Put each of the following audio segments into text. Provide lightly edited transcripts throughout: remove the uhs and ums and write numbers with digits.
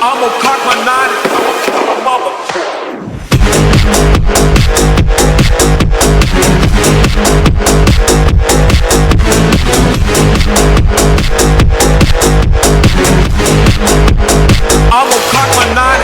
I'ma cock my nine and mother. I'ma cock my nine.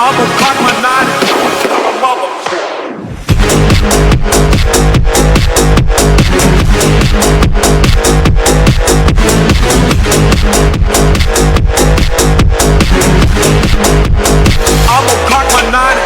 I'ma cock my nine and mother. I'ma cock my nine.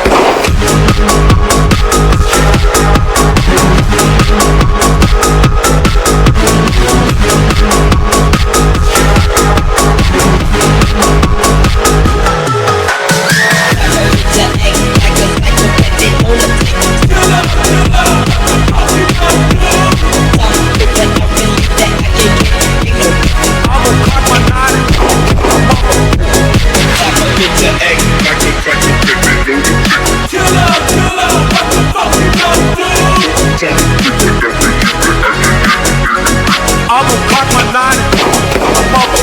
I'ma cock my nine and mother.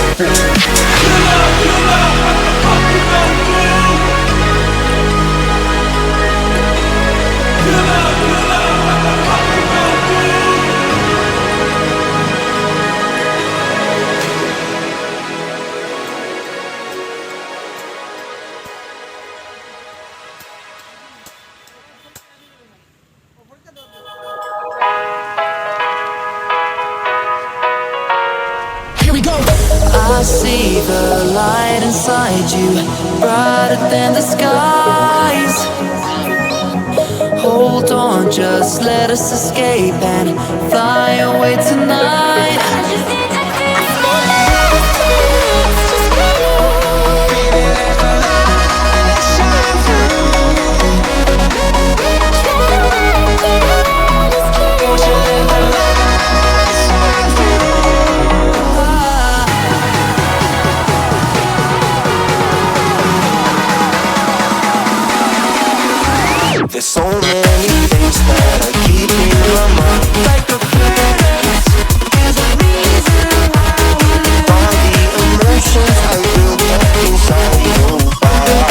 I see the light inside you, brighter than the skies. Hold on, just let us escape and fly away tonight. There's so many things that are keeping my mind like a planets. There's a reason why we live. All the emotions I built up inside your body.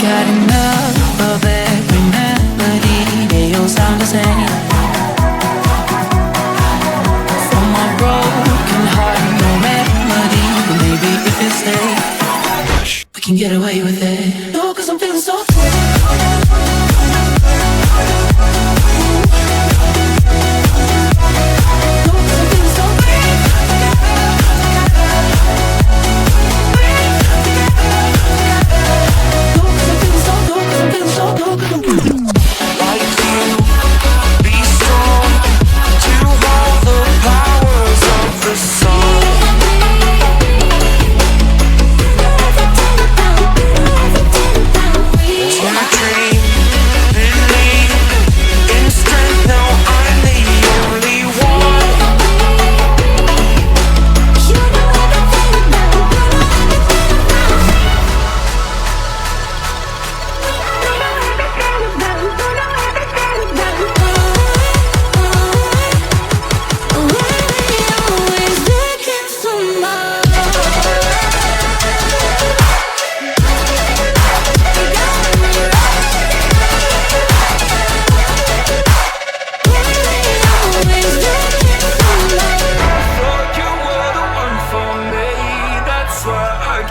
Got enough of every melody. They all sound the same. From my broken heart, no remedy. But maybe if you stay, we can get away with it. No, 'cause I'm feeling so free. Turn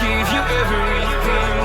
give you everything.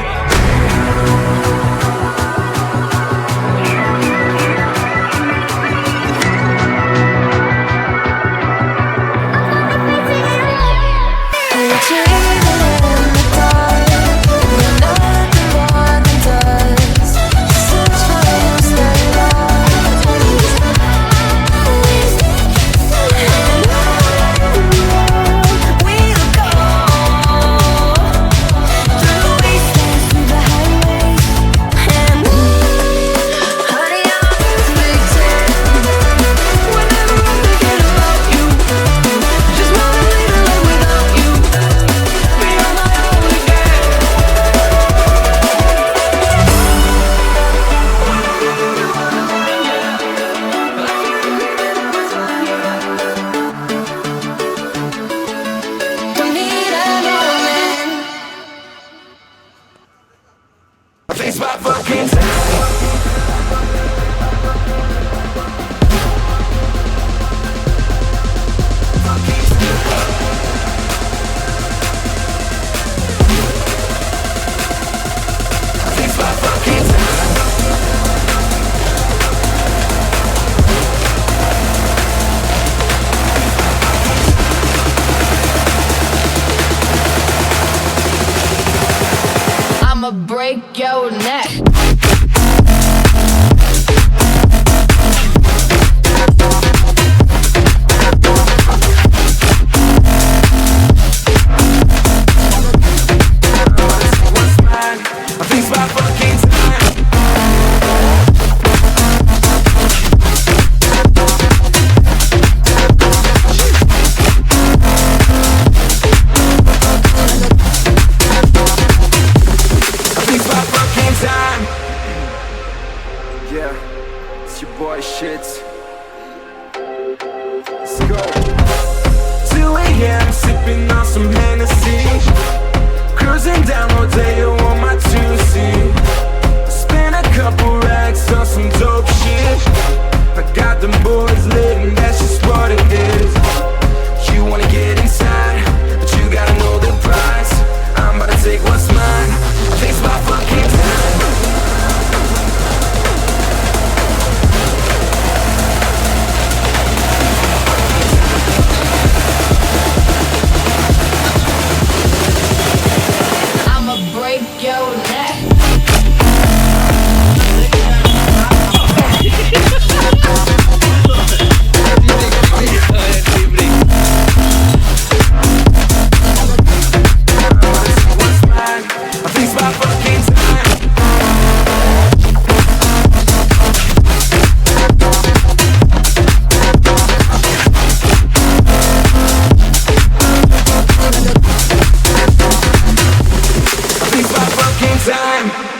It's my fucking time. It's my fucking time. I'ma break your neck. What's mine? I think it's my fucking time. It's my fucking time. Yeah, it's your boy Shits. Let's go. 2 a.m. sipping on some Hennessy, cruising down Rodeo on my 2C. Spent a couple racks on some dope shit. I got them boys lit and that's just what it is. You wanna get inside, but you gotta know the price. I'm about to take what's mine. I think it's my fucking time. I'ma break your neck. What's mine? I think it's my fucking time. I think it's my fucking time.